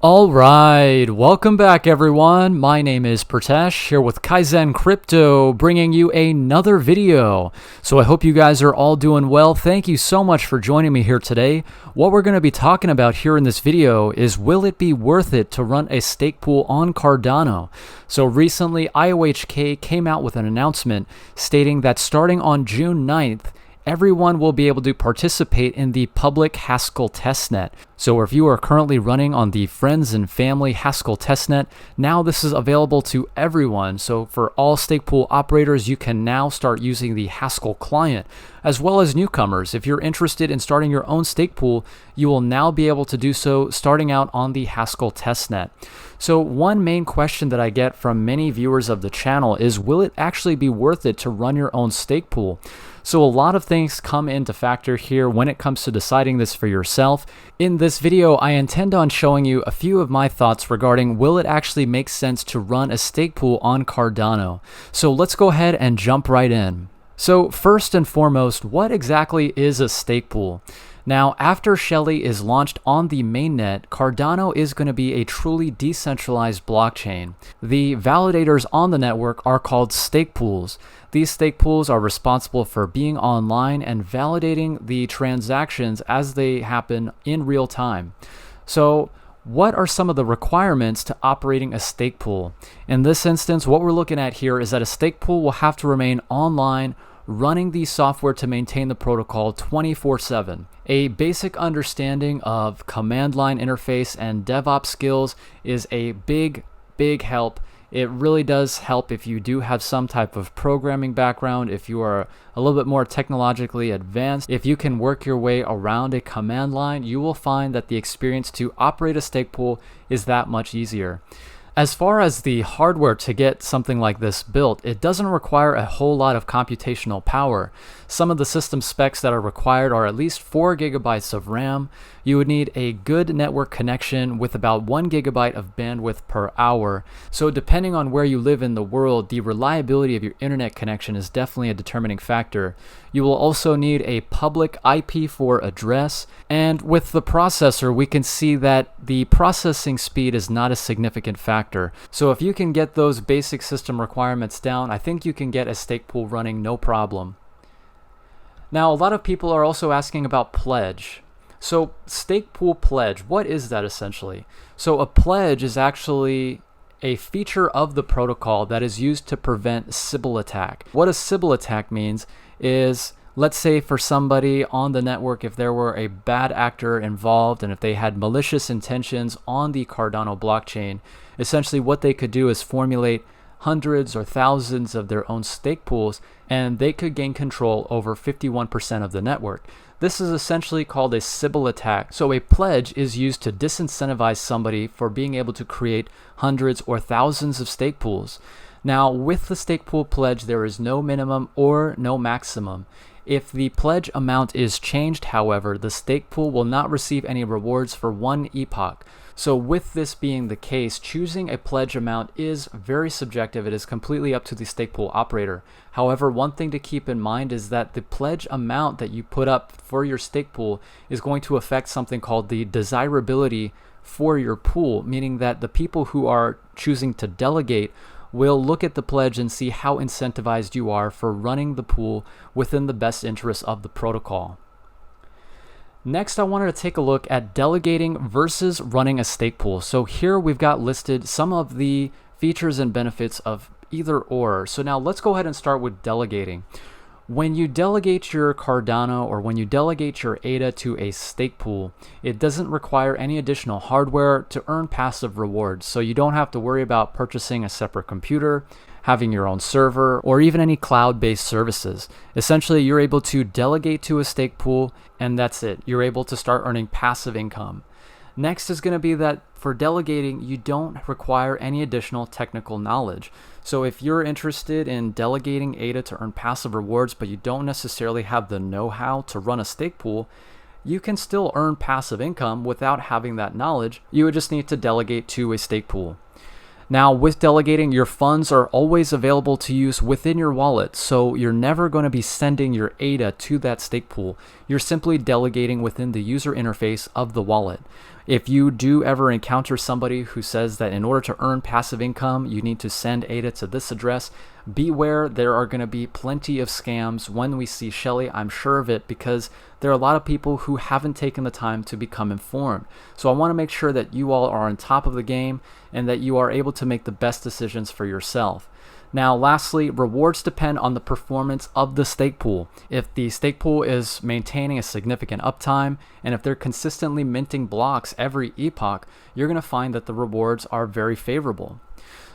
All right, welcome back everyone. My name is Pritesh here with Kaizen Crypto, bringing you another video. So I hope you guys are all doing well. Thank you so much for joining me here today. What we're going to be talking about here in this video is, will it be worth it to run a stake pool on Cardano? So recently IOHK came out with an announcement stating that starting on June 9th, everyone will be able to participate in the public Haskell testnet. So if you are currently running on the friends and family Haskell testnet, now this is available to everyone. So for all stake pool operators, you can now start using the Haskell client, as well as newcomers. If you're interested in starting your own stake pool, you will now be able to do so starting out on the Haskell testnet. So one main question that I get from many viewers of the channel is, will it actually be worth it to run your own stake pool? So a lot of things come into factor here when it comes to deciding this for yourself. In this video, I intend on showing you a few of my thoughts regarding, will it actually make sense to run a stake pool on Cardano? So let's go ahead and jump right in. So first and foremost, what exactly is a stake pool? Now, after Shelley is launched on the mainnet, Cardano is going to be a truly decentralized blockchain. The validators on the network are called stake pools. These stake pools are responsible for being online and validating the transactions as they happen in real time. So, what are some of the requirements to operating a stake pool? In this instance, what we're looking at here is that a stake pool will have to remain online, running the software to maintain the protocol 24/7. A basic understanding of command line interface and DevOps skills is a big help. It really does help if you do have some type of programming background, if you are a little bit more technologically advanced. If you can work your way around a command line, you will find that the experience to operate a stake pool is that much easier. As far as the hardware to get something like this built, it doesn't require a whole lot of computational power. Some of the system specs that are required are at least 4 gigabytes of RAM. You would need a good network connection with about 1 gigabyte of bandwidth per hour. So depending on where you live in the world, the reliability of your internet connection is definitely a determining factor. You will also need a public IP4 address, and with the processor, we can see that the processing speed is not a significant factor. So if you can get those basic system requirements down, I think you can get a stake pool running no problem. Now, a lot of people are also asking about pledge. So stake pool pledge, what is that essentially? So a pledge is actually a feature of the protocol that is used to prevent Sybil attack. What a Sybil attack means is, let's say for somebody on the network, if there were a bad actor involved and if they had malicious intentions on the Cardano blockchain, essentially what they could do is formulate hundreds or thousands of their own stake pools, and they could gain control over 51% of the network. This is essentially called a Sybil attack. So a pledge is used to disincentivize somebody for being able to create hundreds or thousands of stake pools. Now, with the stake pool pledge, there is no minimum or no maximum. If the pledge amount is changed, however, the stake pool will not receive any rewards for one epoch. So with this being the case, choosing a pledge amount is very subjective. It is completely up to the stake pool operator. However, one thing to keep in mind is that the pledge amount that you put up for your stake pool is going to affect something called the desirability for your pool, meaning that the people who are choosing to delegate will look at the pledge and see how incentivized you are for running the pool within the best interests of the protocol. Next, I wanted to take a look at delegating versus running a stake pool. So here we've got listed some of the features and benefits of either or. So now let's go ahead and start with delegating. When you delegate your Cardano or when you delegate your ADA to a stake pool, it doesn't require any additional hardware to earn passive rewards. So you don't have to worry about purchasing a separate computer, having your own server, or even any cloud-based services. Essentially, you're able to delegate to a stake pool, and that's it. You're able to start earning passive income. Next is going to be that for delegating, you don't require any additional technical knowledge. So if you're interested in delegating ADA to earn passive rewards, but you don't necessarily have the know-how to run a stake pool, you can still earn passive income without having that knowledge. You would just need to delegate to a stake pool. Now, with delegating, your funds are always available to use within your wallet, so you're never going to be sending your ADA to that stake pool. You're simply delegating within the user interface of the wallet. If you do ever encounter somebody who says that in order to earn passive income, you need to send ADA to this address, beware, there are going to be plenty of scams when we see Shelley. I'm sure of it because there are a lot of people who haven't taken the time to become informed. So I want to make sure that you all are on top of the game and that you are able to make the best decisions for yourself. Now, lastly, rewards depend on the performance of the stake pool. If the stake pool is maintaining a significant uptime, and if they're consistently minting blocks every epoch, you're going to find that the rewards are very favorable.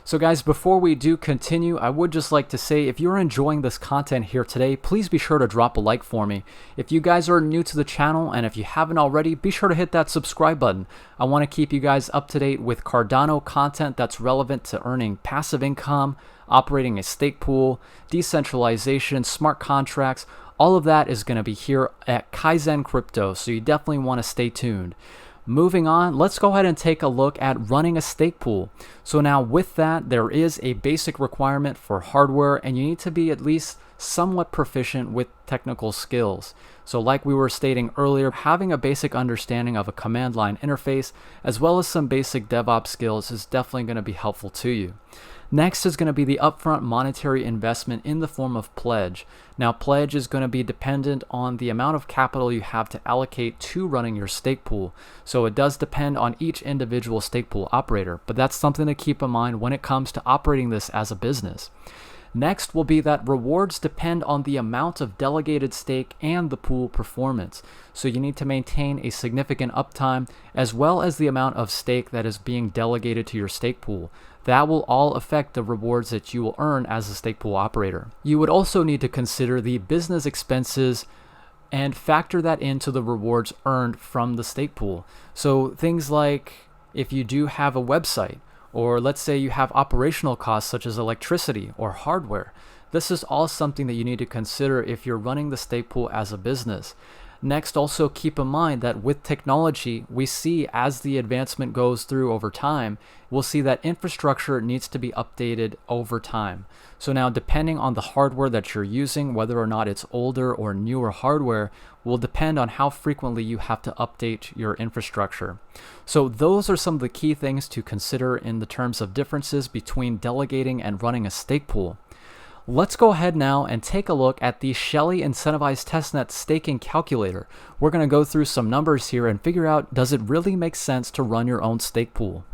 So guys, before we do continue, I would just like to say, if you're enjoying this content here today, please be sure to drop a like for me. If you guys are new to the channel, and if you haven't already, be sure to hit that subscribe button. I want to keep you guys up to date with Cardano content that's relevant to earning passive income, operating a stake pool, decentralization, smart contracts. All of that is going to be here at Kaizen Crypto, so you definitely want to stay tuned. Moving on, let's go ahead and take a look at running a stake pool. So now with that, there is a basic requirement for hardware, and you need to be at least somewhat proficient with technical skills. So like we were stating earlier, having a basic understanding of a command line interface as well as some basic DevOps skills is definitely going to be helpful to you. Next is going to be the upfront monetary investment in the form of pledge. Now, pledge is going to be dependent on the amount of capital you have to allocate to running your stake pool. So it does depend on each individual stake pool operator, but that's something to keep in mind when it comes to operating this as a business. Next will be that rewards depend on the amount of delegated stake and the pool performance. So you need to maintain a significant uptime as well as the amount of stake that is being delegated to your stake pool. That will all affect the rewards that you will earn as a stake pool operator. You would also need to consider the business expenses and factor that into the rewards earned from the stake pool. So things like if you do have a website, or let's say you have operational costs such as electricity or hardware. This is all something that you need to consider if you're running the stake pool as a business. Next, also keep in mind that with technology, we see as the advancement goes through over time, we'll see that infrastructure needs to be updated over time. So now depending on the hardware that you're using, whether or not it's older or newer hardware, will depend on how frequently you have to update your infrastructure. So those are some of the key things to consider in the terms of differences between delegating and running a stake pool. Let's go ahead now and take a look at the Shelley Incentivized Testnet staking calculator. We're going to go through some numbers here and figure out, does it really make sense to run your own stake pool?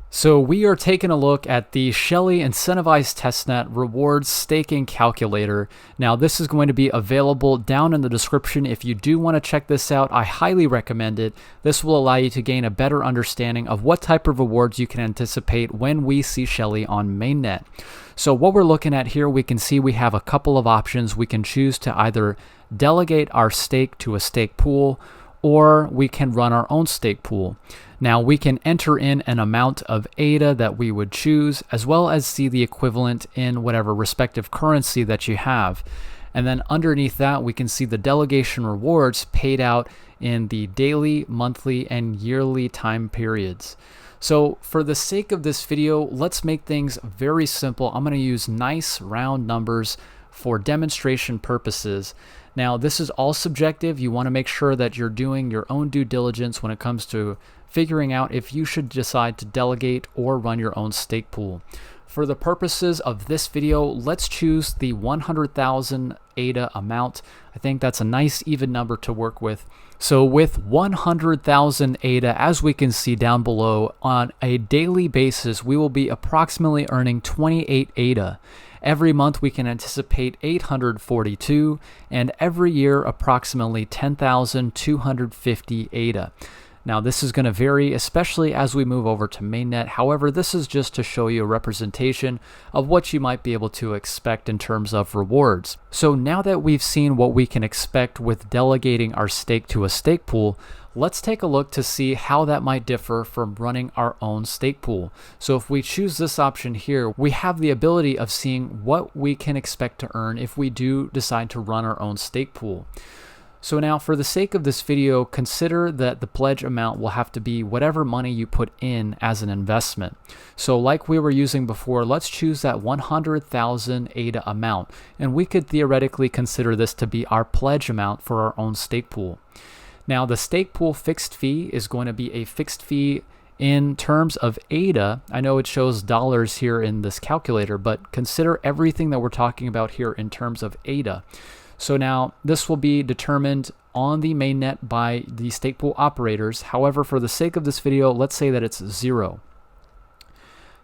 So we are taking a look at the Shelley Incentivized Testnet Rewards Staking Calculator. Now this is going to be available down in the description. If you do want to check this out, I highly recommend it. This will allow you to gain a better understanding of what type of rewards you can anticipate when we see Shelley on mainnet. So what we're looking at here, we can see we have a couple of options. We can choose to either delegate our stake to a stake pool, or we can run our own stake pool. Now we can enter in an amount of ADA that we would choose, as well as see the equivalent in whatever respective currency that you have. And then underneath that, we can see the delegation rewards paid out in the daily, monthly, and yearly time periods. So for the sake of this video, let's make things very simple. I'm going to use nice round numbers for demonstration purposes. Now, this is all subjective. You want to make sure that you're doing your own due diligence when it comes to figuring out if you should decide to delegate or run your own stake pool. For the purposes of this video, let's choose the 100,000 ADA amount. I think that's a nice even number to work with. So with 100,000 ADA, as we can see down below, on a daily basis, we will be approximately earning 28 ADA. Every month we can anticipate 842, and every year approximately 10,250 ADA. Now this is going to vary, especially as we move over to mainnet. However, this is just to show you a representation of what you might be able to expect in terms of rewards. So now that we've seen what we can expect with delegating our stake to a stake pool, let's take a look to see how that might differ from running our own stake pool. So if we choose this option here, we have the ability of seeing what we can expect to earn if we do decide to run our own stake pool. So now for the sake of this video, consider that the pledge amount will have to be whatever money you put in as an investment. So like we were using before, let's choose that 100,000 ADA amount, and we could theoretically consider this to be our pledge amount for our own stake pool. Now, the stake pool fixed fee is going to be a fixed fee in terms of ADA. I know it shows dollars here in this calculator, but consider everything that we're talking about here in terms of ADA. So now this will be determined on the mainnet by the stake pool operators. However, for the sake of this video, let's say that it's 0.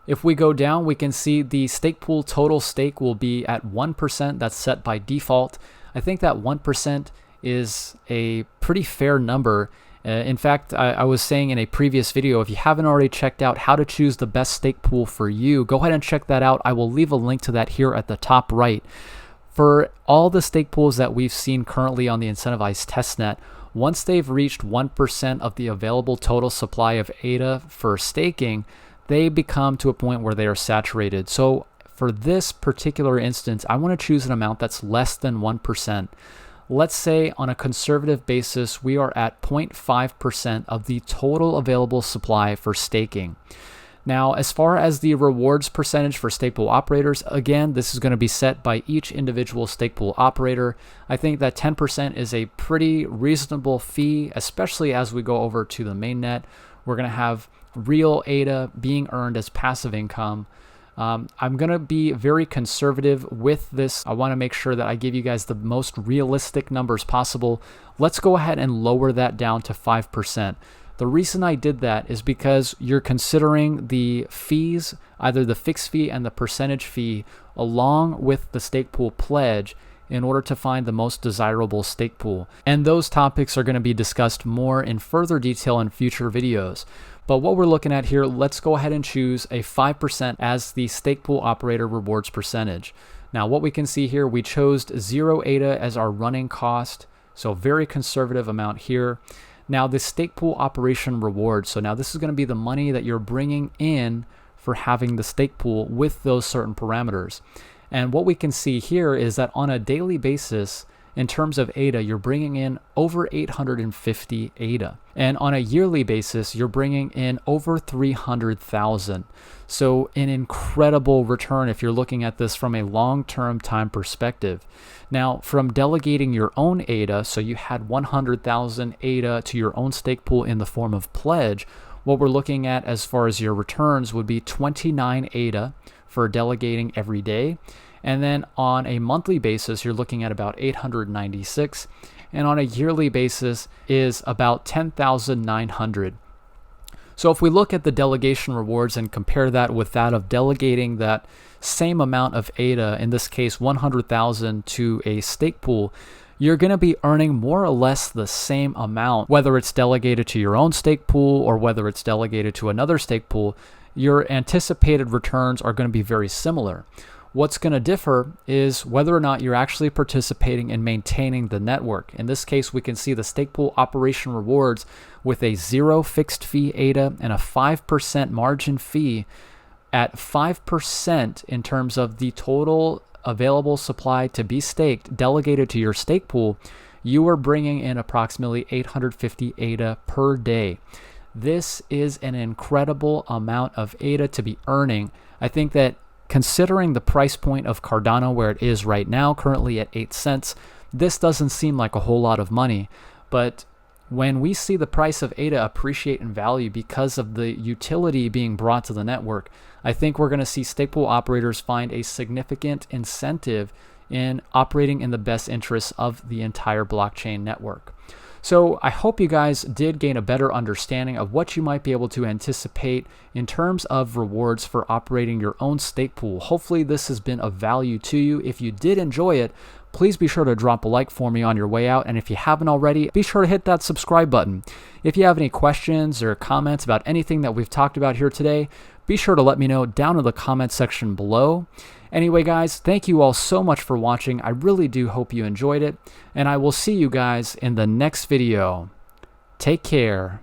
If we go down, we can see the stake pool total stake will be at 1%. That's set by default. I think that 1% is a pretty fair number. In fact, I was saying in a previous video, if you haven't already checked out how to choose the best stake pool for you, go ahead and check that out. I will leave a link to that here at the top right. For all the stake pools that we've seen currently on the incentivized testnet, once they've reached 1% of the available total supply of ADA for staking, they become to a point where they are saturated. So for this particular instance, I want to choose an amount that's less than 1%. Let's say on a conservative basis, we are at 0.5% of the total available supply for staking. Now, as far as the rewards percentage for stake pool operators, again, this is going to be set by each individual stake pool operator. I think that 10% is a pretty reasonable fee, especially as we go over to the mainnet. We're going to have real ADA being earned as passive income. I'm going to be very conservative with this. I want to make sure that I give you guys the most realistic numbers possible. Let's go ahead and lower that down to 5%. The reason I did that is because you're considering the fees, either the fixed fee and the percentage fee, along with the stake pool pledge in order to find the most desirable stake pool. And those topics are going to be discussed more in further detail in future videos. But what we're looking at here, let's go ahead and choose a 5% as the stake pool operator rewards percentage. Now, what we can see here, we chose 0 ADA as our running cost, so very conservative amount here. Now, the stake pool operation reward, so now this is going to be the money that you're bringing in for having the stake pool with those certain parameters. And what we can see here is that on a daily basis, in terms of ADA, you're bringing in over 850 ADA. And on a yearly basis, you're bringing in over 300,000. So an incredible return if you're looking at this from a long-term time perspective. Now, from delegating your own ADA, so you had 100,000 ADA to your own stake pool in the form of pledge, what we're looking at as far as your returns would be 29 ADA for delegating every day. And then on a monthly basis, you're looking at about 896. And on a yearly basis is about 10,900. So if we look at the delegation rewards and compare that with that of delegating that same amount of ADA, in this case 100,000 to a stake pool, you're going to be earning more or less the same amount, whether it's delegated to your own stake pool or whether it's delegated to another stake pool. Your anticipated returns are going to be very similar. What's going to differ is whether or not you're actually participating in maintaining the network. In this case, we can see the stake pool operation rewards with a 0 fixed fee ADA and a 5% margin fee at 5% in terms of the total available supply to be staked, delegated to your stake pool. You are bringing in approximately 850 ADA per day. This is an incredible amount of ADA to be earning. I think that considering the price point of Cardano where it is right now, currently at 8 cents, this doesn't seem like a whole lot of money. But when we see the price of ADA appreciate in value because of the utility being brought to the network, I think we're going to see stake pool operators find a significant incentive in operating in the best interests of the entire blockchain network. So I hope you guys did gain a better understanding of what you might be able to anticipate in terms of rewards for operating your own stake pool. Hopefully this has been of value to you. If you did enjoy it, please be sure to drop a like for me on your way out. And if you haven't already, be sure to hit that subscribe button. If you have any questions or comments about anything that we've talked about here today, be sure to let me know down in the comment section below. Anyway, guys, thank you all so much for watching. I really do hope you enjoyed it, and I will see you guys in the next video. Take care.